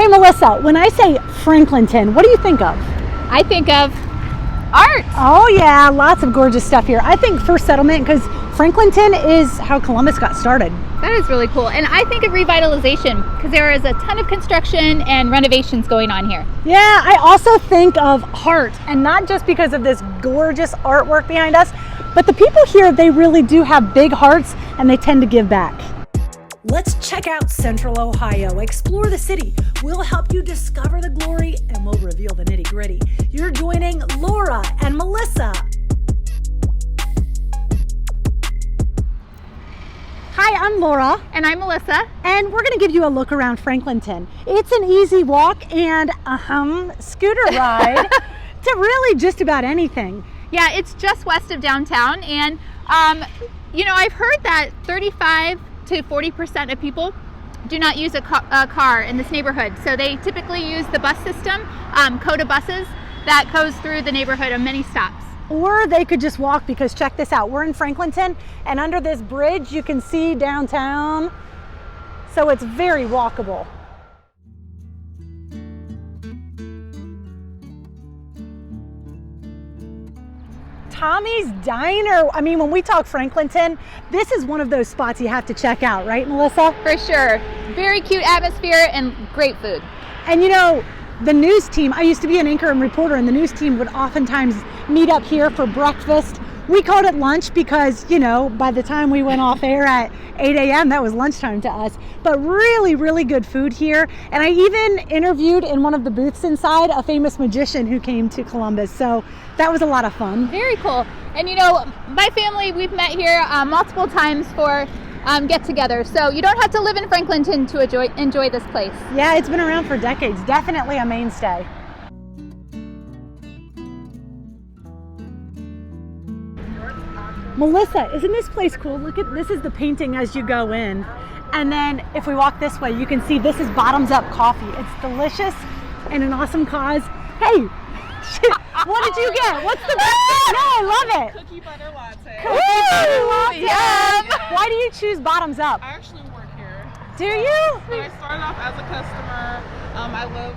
Hey Melissa, when I say Franklinton, what do you think of? I think of art. Oh yeah, lots of gorgeous stuff here. I think first settlement, because Franklinton is how Columbus got started. That is really cool. And I think of revitalization because there is a ton of construction and renovations going on here. Yeah, I also think of heart, and not just because of this gorgeous artwork behind us, but the people here, they really do have big hearts and they tend to give back. Let's check out Central Ohio, explore the city. We'll help you discover the glory and we'll reveal the nitty gritty. You're joining Laura and Melissa. Hi, I'm Laura. And I'm Melissa. And we're gonna give you a look around Franklinton. It's an easy walk and scooter ride to really just about anything. Yeah, it's just west of downtown. And, I've heard that 35 to 40% of people do not use a car in this neighborhood. So they typically use the bus system, COTA buses, that goes through the neighborhood on many stops. Or they could just walk, because check this out. We're in Franklinton, and under this bridge you can see downtown. So it's very walkable. Tommy's Diner. I mean, when we talk Franklinton, this is one of those spots you have to check out, right, Melissa? For sure. Very cute atmosphere and great food. And the news team, I used to be an anchor and reporter, and the news team would oftentimes meet up here for breakfast. We called it lunch because, by the time we went off air at 8 a.m., that was lunchtime to us. But really, really good food here. And I even interviewed in one of the booths inside a famous magician who came to Columbus. So that was a lot of fun. Very cool. And my family, we've met here multiple times for get-togethers. So you don't have to live in Franklinton to enjoy this place. Yeah, it's been around for decades. Definitely a mainstay. Melissa, isn't this place cool? Look at this, is the painting as you go in. And then if we walk this way, you can see this is Bottoms Up Coffee. It's delicious and an awesome cause. Hey, what did you get? What's the best thing? No, I love it. Cookie butter latte. Cookie butter latte. Yum. Why do you choose Bottoms Up? I actually work here. Do you? So I started off as a customer. I love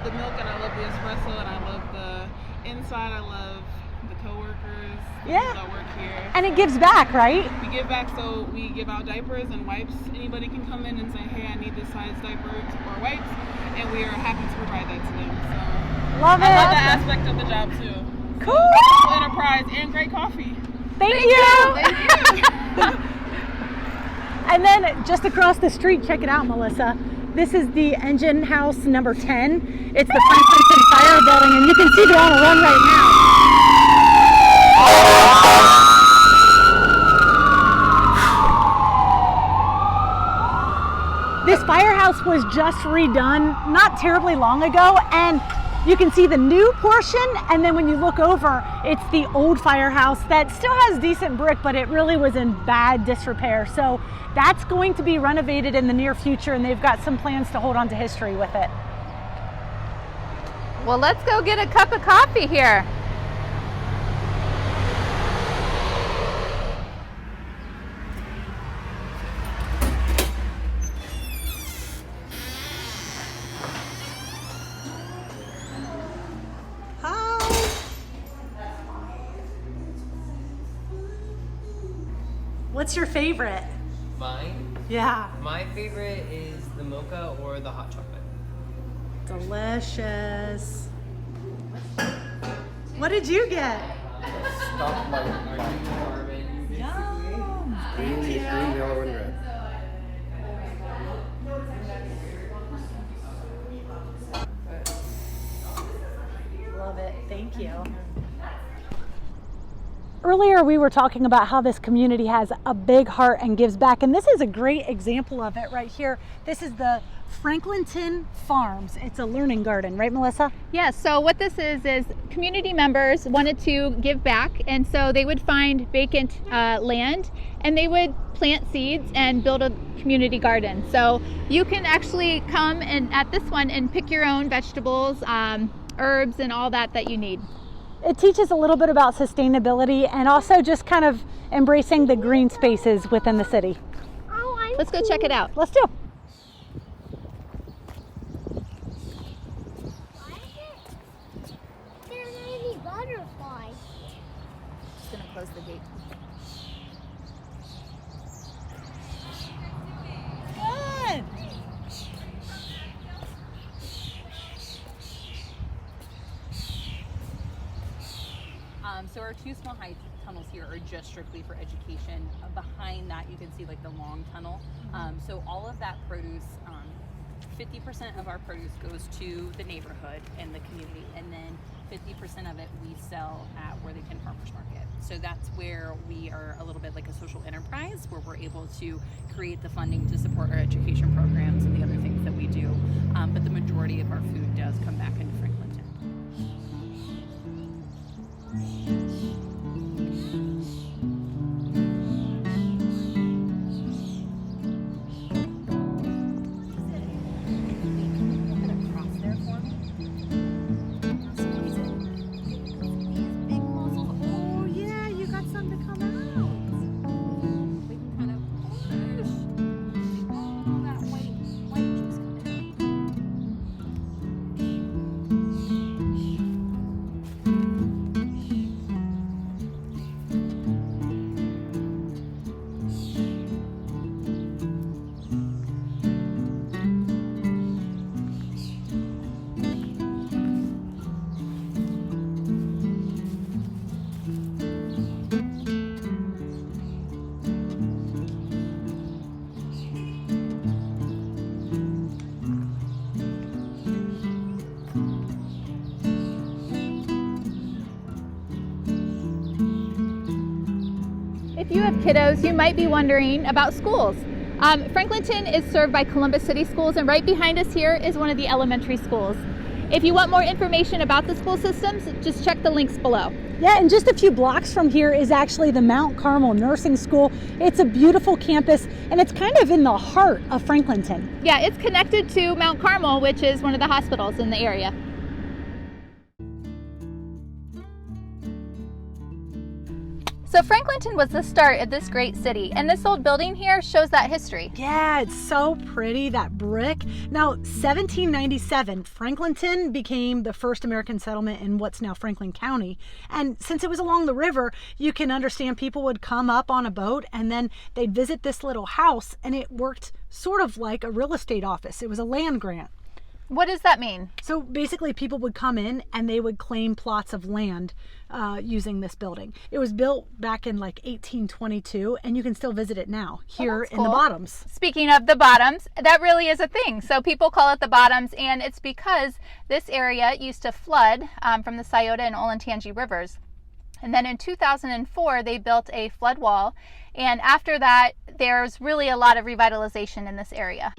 the milk, and I love the espresso, and I love the inside. I love the coworkers. Yeah. That work here. And it gives back, right? We give back, so we give out diapers and wipes. Anybody can come in and say, hey, I need this size diapers or wipes, and we are happy to provide that to them. So Love it. I love that aspect of the job too. Cool. So, enterprise and great coffee. Thank you. Thank you. And then just across the street, check it out, Melissa. This is the engine house number 10. It's the Franklinton Fire Building, and you can see they're on a run right now. This firehouse was just redone not terribly long ago, and you can see the new portion, and then when you look over, it's the old firehouse that still has decent brick, but it really was in bad disrepair. So that's going to be renovated in the near future, and they've got some plans to hold on to history with it. Well, let's go get a cup of coffee here. What's your favorite? Mine? Yeah. My favorite is the mocha or the hot chocolate. Delicious. What did you get? Stop by our new apartment. Yum. Green, yellow, and red. Love it. Thank you. Earlier we were talking about how this community has a big heart and gives back, and this is a great example of it right here. This is the Franklinton Farms. It's a learning garden, right, Melissa? Yes, so what this is community members wanted to give back, and so they would find vacant land and they would plant seeds and build a community garden. So you can actually come and at this one and pick your own vegetables, herbs, and all that you need. It teaches a little bit about sustainability and also just kind of embracing the green spaces within the city. Let's go check it out. Let's do. close the gate. Good. So our two small high tunnels here are just strictly for education. Behind that, you can see like the long tunnel. So all of that produce, 50% of our produce goes to the neighborhood and the community, and then 50% of it we sell at Worthington Farmers Market. So that's where we are a little bit like a social enterprise, where we're able to create the funding to support our education programs and the other things that we do. But the majority of our food does come back into Franklinton. Oh yeah, you got some to come out. We can kind of push all that white juice coming out. If you have kiddos, you might be wondering about schools. Franklinton is served by Columbus City Schools, and right behind us here is one of the elementary schools. If you want more information about the school systems, just check the links below. Yeah, and just a few blocks from here is actually the Mount Carmel Nursing School. It's a beautiful campus, and it's kind of in the heart of Franklinton. Yeah, it's connected to Mount Carmel, which is one of the hospitals in the area. So Franklinton was the start of this great city, and this old building here shows that history. Yeah, it's so pretty, that brick. Now, 1797, Franklinton became the first American settlement in what's now Franklin County. And since it was along the river, you can understand people would come up on a boat and then they'd visit this little house, and it worked sort of like a real estate office. It was a land grant. What does that mean? So basically people would come in and they would claim plots of land using this building. It was built back in like 1822, and you can still visit it now here in the Bottoms. Speaking of the Bottoms, that really is a thing. So people call it the Bottoms, and it's because this area used to flood from the Scioto and Olentangy rivers. And then in 2004, they built a flood wall. And after that, there's really a lot of revitalization in this area.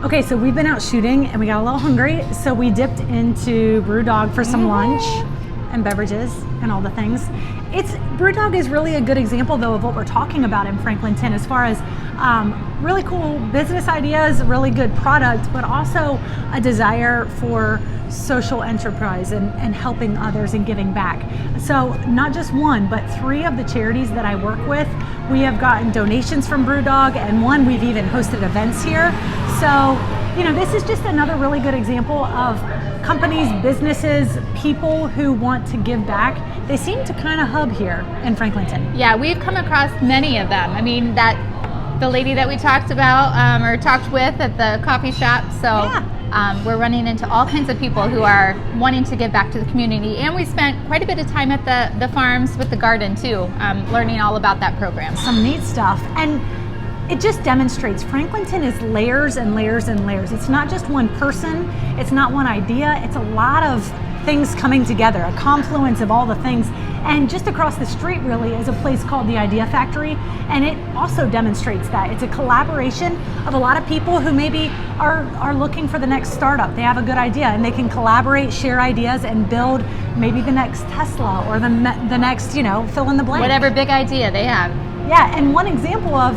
Okay, so we've been out shooting and we got a little hungry, so we dipped into Brewdog for some lunch and beverages and all the things. Brewdog is really a good example though of what we're talking about in Franklinton as far as really cool business ideas, really good product, but also a desire for social enterprise and helping others and giving back. So not just one, but 3 of the charities that I work with, we have gotten donations from Brewdog, and one we've even hosted events here. So, you know, this is just another really good example of companies, businesses, people who want to give back. They seem to kind of hub here in Franklinton. Yeah, we've come across many of them. I mean, the lady that we talked about or talked with at the coffee shop. So Yeah. we're running into all kinds of people who are wanting to give back to the community. And we spent quite a bit of time at the farms with the garden too, learning all about that program. Some neat stuff. And it just demonstrates Franklinton is layers and layers and layers. It's not just one person, it's not one idea, it's a lot of things coming together, a confluence of all the things. And just across the street really is a place called the Idea Factory, and it also demonstrates that. It's a collaboration of a lot of people who maybe are looking for the next startup. They have a good idea and they can collaborate, share ideas, and build maybe the next Tesla or the next, fill in the blank. Whatever big idea they have. Yeah, and one example of,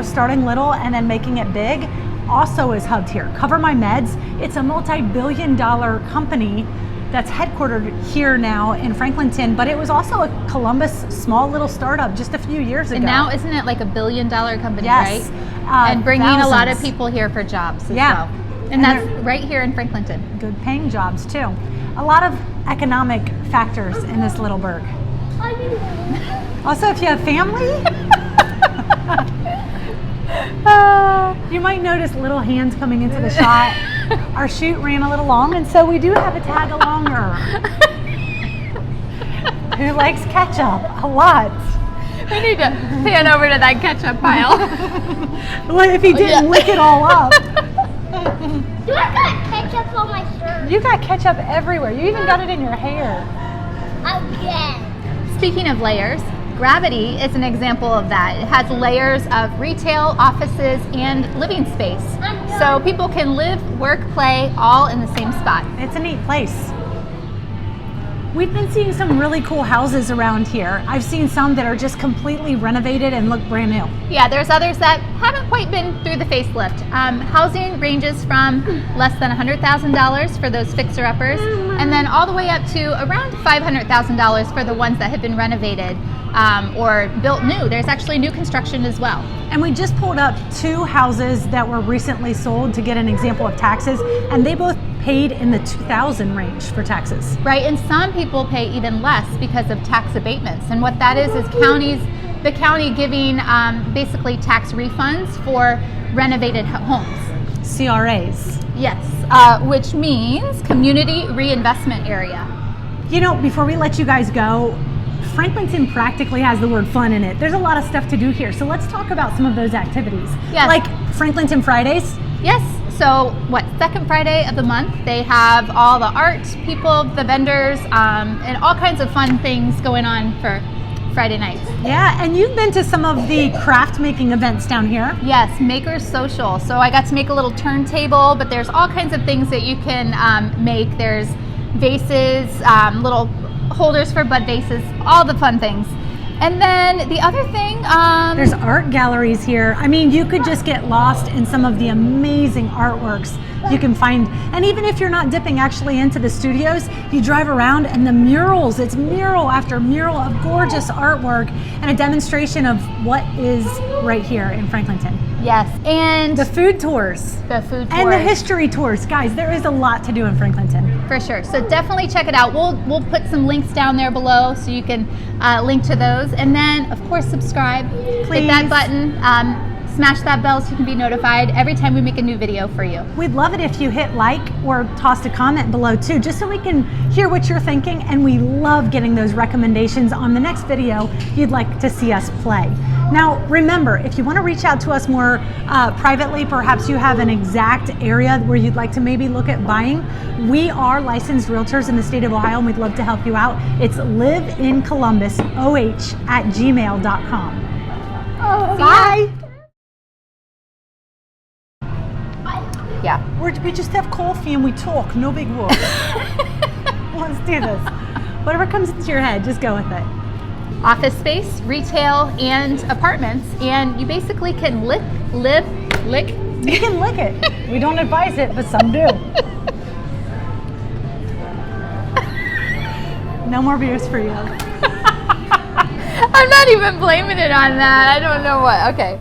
starting little and then making it big also is hubbed here. Cover My Meds, it's a multi-billion-dollar company that's headquartered here now in Franklinton, but it was also a Columbus small little startup just a few years ago. And now isn't it like $1 billion company, yes. right? And bringing a lot of Thousands. people here for jobs as Yeah. well. And that's right here in Franklinton. Good paying jobs too. A lot of economic factors in this little burg. Also, if you have family, you might notice little hands coming into the shot. Our shoot ran a little long, and so we do have a tag-alonger who likes ketchup a lot. We need to pan over to that ketchup pile. Well, if he didn't lick it all up. Do I got ketchup on my shirt? You got ketchup everywhere. You even got it in your hair. Again. Speaking of layers, Gravity is an example of that. It has layers of retail, offices, and living space. So people can live, work, play, all in the same spot. It's a neat place. We've been seeing some really cool houses around here. I've seen some that are just completely renovated and look brand new. Yeah, there's others that haven't quite been through the facelift. Housing ranges from less than $100,000 for those fixer-uppers, and then all the way up to around $500,000 for the ones that have been renovated or built new. There's actually new construction as well. And we just pulled up 2 houses that were recently sold to get an example of taxes, and they both paid in the 2,000 range for taxes. Right, and some people pay even less because of tax abatements. And what that is the county giving basically tax refunds for renovated homes. CRAs. Yes, which means community reinvestment area. Before we let you guys go, Franklinton practically has the word fun in it. There's a lot of stuff to do here. So let's talk about some of those activities. Yes. Like Franklinton Fridays. Yes, so second Friday of the month, they have all the art people, the vendors, and all kinds of fun things going on for Friday nights. Yeah, and you've been to some of the craft making events down here. Yes, Makers Social. So I got to make a little turntable, but there's all kinds of things that you can make. There's vases, little holders for bud vases, all the fun things. And then the other thing, there's art galleries here. I mean, you could just get lost in some of the amazing artworks you can find. And even if you're not dipping actually into the studios, you drive around and the murals, it's mural after mural of gorgeous artwork and a demonstration of what is right here in Franklinton. yes, and The food tours. the food tours. And the history tours. Guys, there is a lot to do in Franklinton. For sure. So definitely check it out. We'll put some links down there below so you can link to those. And then, of course, subscribe. Please. Hit that button. Smash that bell so you can be notified every time we make a new video for you. We'd love it if you hit like or tossed a comment below too, just so we can hear what you're thinking, and we love getting those recommendations on the next video you'd like to see us play. Now, remember, if you want to reach out to us more privately, perhaps you have an exact area where you'd like to maybe look at buying, we are licensed realtors in the state of Ohio, and we'd love to help you out. It's liveincolumbus@gmail.com. Bye. Yeah. We just have coffee and we talk, no big whoop. Let's do this. Whatever comes into your head, just go with it. Office space, retail, and apartments. And you basically can live, lick. You can lick it. We don't advise it, but some do. No more beers for you. I'm not even blaming it on that. I don't know what. Okay.